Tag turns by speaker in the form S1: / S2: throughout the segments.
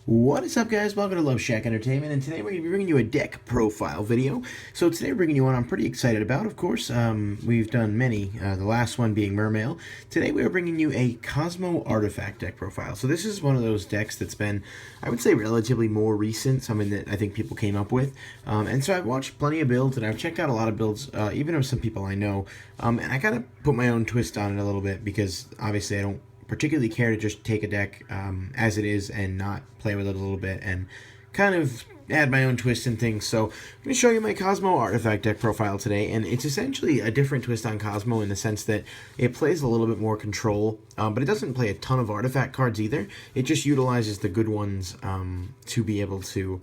S1: What is up, guys? Welcome to Loveshack Entertainment, and today we're going to be bringing you a deck profile video. So today we're bringing you one I'm pretty excited about, of course. We've done many, the last one being Mermail. Today we are bringing you a Kozmo Artifact deck profile. So this is one of those decks that's been, I would say, relatively more recent, something that I think people came up with. And so I've watched plenty of builds, and I've checked out a lot of builds, even of some people I know. And I kind of put my own twist on it a little bit, because obviously I don't particularly care to just take a deck as it is and not play with it a little bit and kind of add my own twist and things. So I'm going to show you my Kozmo Artifact deck profile today, and it's essentially a different twist on Kozmo in the sense that it plays a little bit more control, but it doesn't play a ton of artifact cards either. It just utilizes the good ones to be able to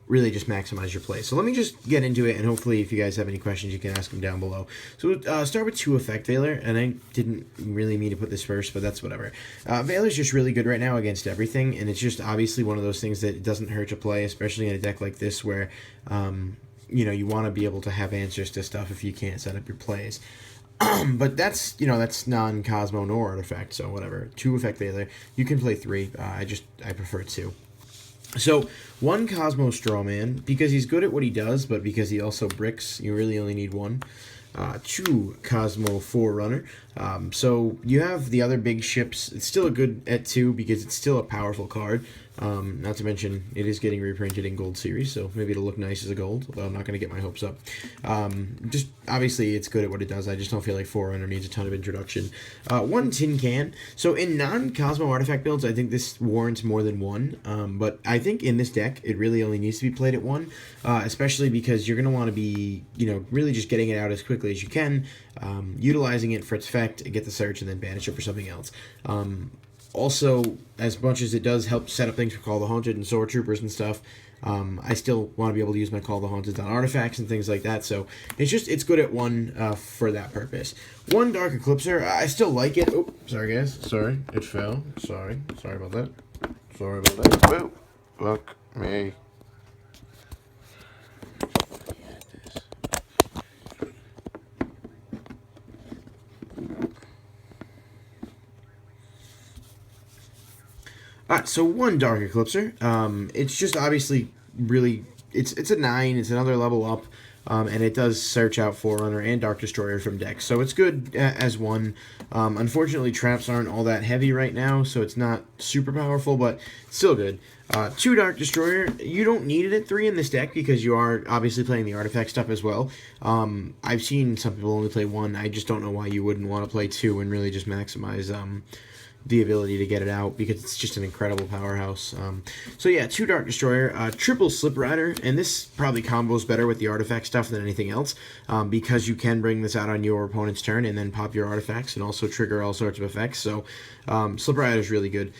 S1: really just maximize your play. So let me just get into it, and hopefully if you guys have any questions, you can ask them down below. So start with 2 Effect Veiler, and I didn't really mean to put this first, but that's whatever. Veiler's just really good right now against everything, and it's just obviously one of those things that doesn't hurt to play, especially in a deck like this where, you know, you want to be able to have answers to stuff if you can't set up your plays. But that's, you know, that's non-Kozmo nor Artifact, so whatever. 2 Effect Veiler. You can play 3. I prefer 2. So, 1 Kozmo Strawman, because he's good at what he does, but because he also bricks, you really only need 1. 2 Kozmo Forerunner. So, you have the other big ships. It's still a good at 2 because it's still a powerful card. Not to mention, it is getting reprinted in Gold Series, so maybe it'll look nice as a gold, although I'm not going to get my hopes up. Just, obviously, it's good at what it does. I just don't feel like Forerunner needs a ton of introduction. 1 Tin Can. So, in non-Kozmo Artifact builds, I think this warrants more than 1, but I think in this deck, it really only needs to be played at 1, especially because you're going to want to be, you know, really just getting it out as quickly as you can, utilizing it for its effect, get the search, and then banish it for something else. Also, as much as it does help set up things for Call the Haunted and Sword Troopers and stuff, I still want to be able to use my Call the Haunted on artifacts and things like that, so it's good at 1 for that purpose. 1 Dark Eclipser, I still like it. Oh, sorry guys, sorry, it fell. Sorry about that. Sorry about that. Whoa, fuck me. Alright, so 1 Dark Eclipser. It's just obviously really, it's a 9, it's another level up, and it does search out Forerunner and Dark Destroyer from decks, so it's good as 1. Unfortunately, traps aren't all that heavy right now, so it's not super powerful, but still good. 2 Dark Destroyer, you don't need it at 3 in this deck because you are obviously playing the artifact stuff as well. I've seen some people only play 1, I just don't know why you wouldn't want to play 2 and really just maximize the ability to get it out, because it's just an incredible powerhouse. So yeah, 2 Dark Destroyer, triple Slip Rider, and this probably combos better with the artifact stuff than anything else, because you can bring this out on your opponent's turn and then pop your artifacts and also trigger all sorts of effects. So Slip Rider is really good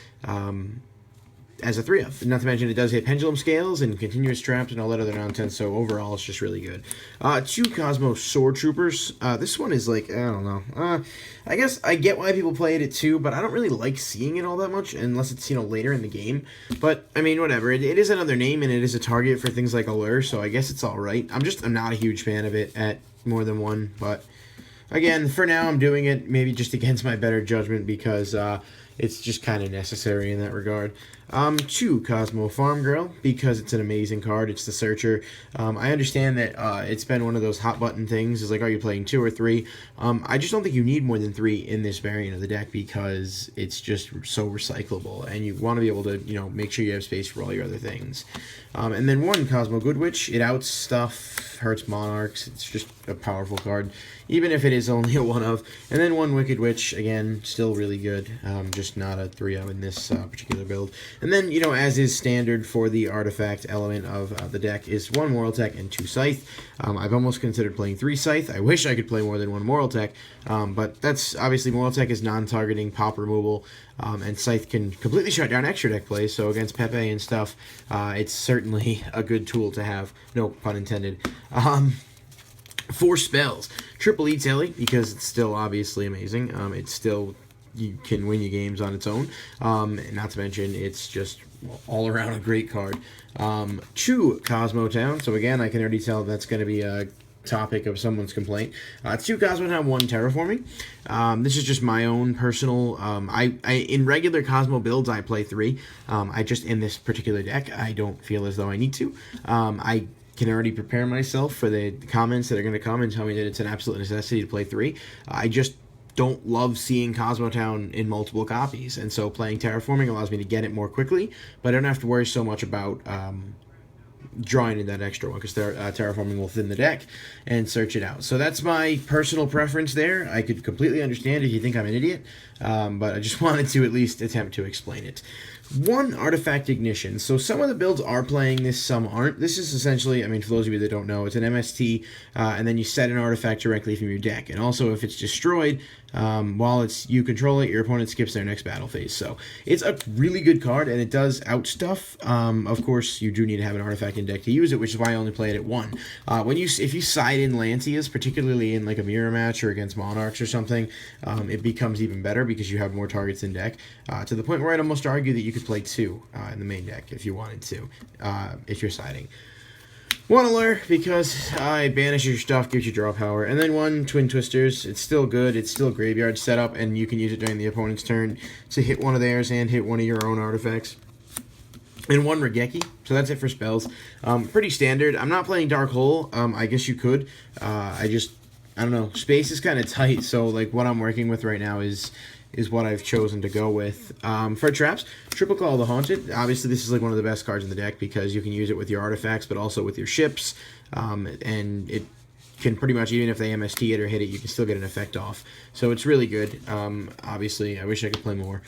S1: as a 3-of. Not to mention it does hit Pendulum Scales and Continuous Traps and all that other nonsense, so overall it's just really good. 2 Kozmo Sword Troopers. This one is like, I don't know. I guess I get why people play it at 2, but I don't really like seeing it all that much unless it's, you know, later in the game. But, I mean, whatever. It is another name, and it is a target for things like Allure, so I guess it's alright. I'm not a huge fan of it at more than 1, but again, for now I'm doing it maybe just against my better judgment because it's just kind of necessary in that regard. 2 Kozmo Farm Girl, because it's an amazing card. It's the Searcher. I understand that it's been one of those hot button things. It's like, are you playing 2 or 3? I just don't think you need more than 3 in this variant of the deck because it's just so recyclable, and you want to be able to, you know, make sure you have space for all your other things. And then 1 Kozmo Good Witch. It outs stuff, hurts monarchs. It's just a powerful card, even if it is only a 1-of. And then 1 Wicked Witch, again, still really good, just not a 3-of in this particular build. And then, you know, as is standard for the artifact element of the deck, is 1 Moral Tech and 2 Scythe. I've almost considered playing 3 Scythe. I wish I could play more than 1 Moral Tech, but that's obviously Moral Tech is non-targeting pop removal, and Scythe can completely shut down extra deck plays, so against Pepe and stuff, it's certainly a good tool to have. No pun intended. 4 Spells. Triple Eats Ellie, because it's still obviously amazing. It's still, you can win your games on its own. Not to mention, it's just all around a great card. 2 Kozmo Town. So again, I can already tell that's going to be a topic of someone's complaint. It's 2 Kozmo Town, 1 Terraforming. This is just my own personal. I in regular Kozmo builds I play 3. I just in this particular deck I don't feel as though I need to. I can already prepare myself for the comments that are going to come and tell me that it's an absolute necessity to play 3. I just don't love seeing Kozmo Town in multiple copies, and so playing Terraforming allows me to get it more quickly, but I don't have to worry so much about drawing in that extra one, because Terraforming will thin the deck and search it out. So that's my personal preference there. I could completely understand if you think I'm an idiot, but I just wanted to at least attempt to explain it. 1 Artifact Ignition. So some of the builds are playing this, some aren't. This is essentially, I mean, for those of you that don't know, it's an MST, and then you set an artifact directly from your deck. And also, if it's destroyed, while you control it, your opponent skips their next battle phase. So it's a really good card, and it does outstuff. Of course, you do need to have an artifact in deck to use it, which is why I only play it at 1. If you side in Lancias, particularly in like a mirror match or against Monarchs or something, it becomes even better because you have more targets in deck, to the point where I'd almost argue that you could play 2 in the main deck if you wanted to, if you're siding. 1 Allure, because it banishes your stuff, gives you draw power. And then 1 Twin Twisters. It's still good. It's still graveyard setup, and you can use it during the opponent's turn to hit one of theirs and hit one of your own artifacts. And 1 Regeki. So that's it for spells. Pretty standard. I'm not playing Dark Hole. I guess you could. I don't know. Space is kind of tight, so like what I'm working with right now is what I've chosen to go with. For traps, Triple Claw of the Haunted. Obviously, this is like one of the best cards in the deck because you can use it with your artifacts, but also with your ships, and it can pretty much, even if they MST it or hit it, you can still get an effect off. So it's really good. Obviously, I wish I could play more.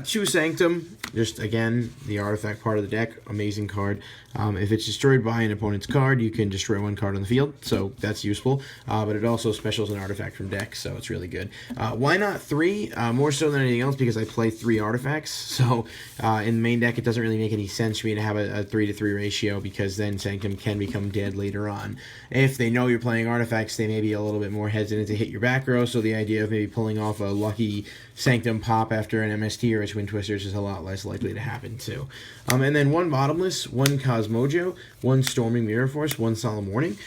S1: 2 Sanctum, just again, the artifact part of the deck, amazing card. If it's destroyed by an opponent's card, you can destroy 1 card on the field, so that's useful. But it also specials an artifact from deck, so it's really good. Why not 3? More so than anything else because I play 3 artifacts, so in the main deck it doesn't really make any sense for me to have a 3-to-3 ratio, because then Sanctum can become dead later on. If they know you're playing artifacts, they may be a little bit more hesitant to hit your back row, so the idea of maybe pulling off a lucky Sanctum pop after an MST or a Twin Twisters is a lot less likely to happen too. And then 1 Bottomless, 1 Cosmojo, 1 Storming Mirror Force, 1 Solemn Warning.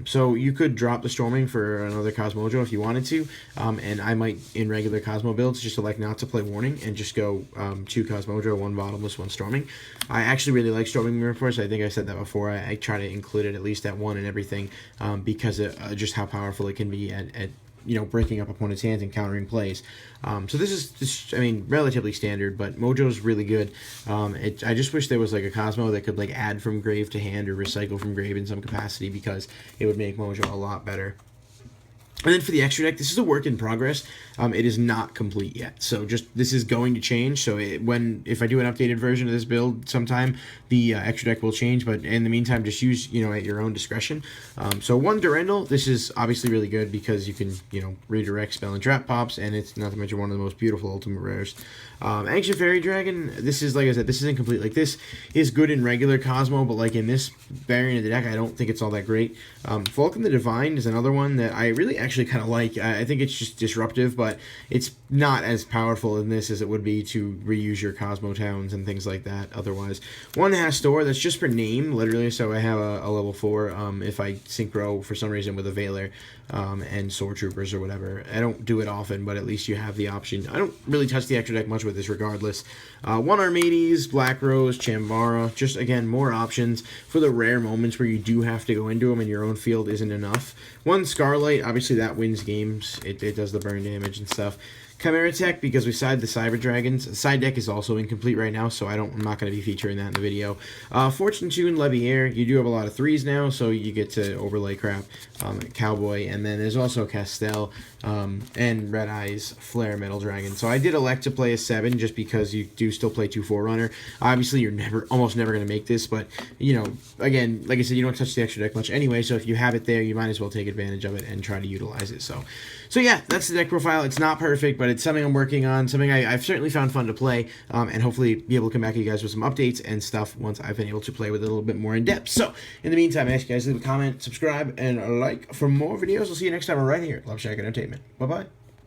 S1: So you could drop the Storming for another Cosmojo if you wanted to, and I might, in regular Cosmo builds, just elect not to play Warning and just go 2 Cosmojo, 1 Bottomless, 1 Storming. I actually really like Storming Mirror Force. I think I said that before. I try to include it at least at 1 and everything, because of just how powerful it can be at breaking up opponents' hands and countering plays. So this is, I mean, relatively standard, but Mojo's really good. I just wish there was like a Kozmo that could like add from grave to hand or recycle from grave in some capacity, because it would make Mojo a lot better. And then for the extra deck, this is a work in progress. It is not complete yet, so this is going to change. So if I do an updated version of this build sometime, the extra deck will change. But in the meantime, just use at your own discretion. So 1 Durandal. This is obviously really good because you can redirect spell and trap pops, and it's not to mention one of the most beautiful ultimate rares. Ancient Fairy Dragon. This is, like I said, this is incomplete. Like, this is good in regular Kozmo, but like in this variant of the deck, I don't think it's all that great. Vulcan the Divine is another one that I really actually kind of like. I think it's just disruptive, but it's not as powerful in this as it would be to reuse your Kozmo Towns and things like that otherwise. 1 Hastor, that's just for name, literally, so I have a level 4 if I synchro for some reason with a Veiler and Sword Troopers or whatever. I don't do it often, but at least you have the option. I don't really touch the extra deck much with this regardless. 1 Armades, Black Rose, Chambara, just again, more options for the rare moments where you do have to go into them and your own field isn't enough. 1 Scarlight, obviously that wins games. It does the burn damage and stuff. Chimera Tech, because we side the Cyber Dragons. The side deck is also incomplete right now, so I'm not going to be featuring that in the video. Fortune Tune, Leviair. You do have a lot of 3s now, so you get to overlay crap. Cowboy, and then there's also Castell, and Red Eyes, Flare, Metal Dragon. So I did elect to play a 7 just because you do still play 2 Forerunner. Obviously, you're almost never going to make this, but, again, like I said, you don't touch the extra deck much anyway, so if you have it there, you might as well take advantage of it and try to utilize it. So yeah, that's the deck profile. It's not perfect, but it's something I'm working on, something I've certainly found fun to play, and hopefully be able to come back to you guys with some updates and stuff once I've been able to play with it a little bit more in depth. So, in the meantime, I ask you guys to leave a comment, subscribe, and like for more videos. We'll see you next time right here at Loveshack Entertainment. Bye-bye.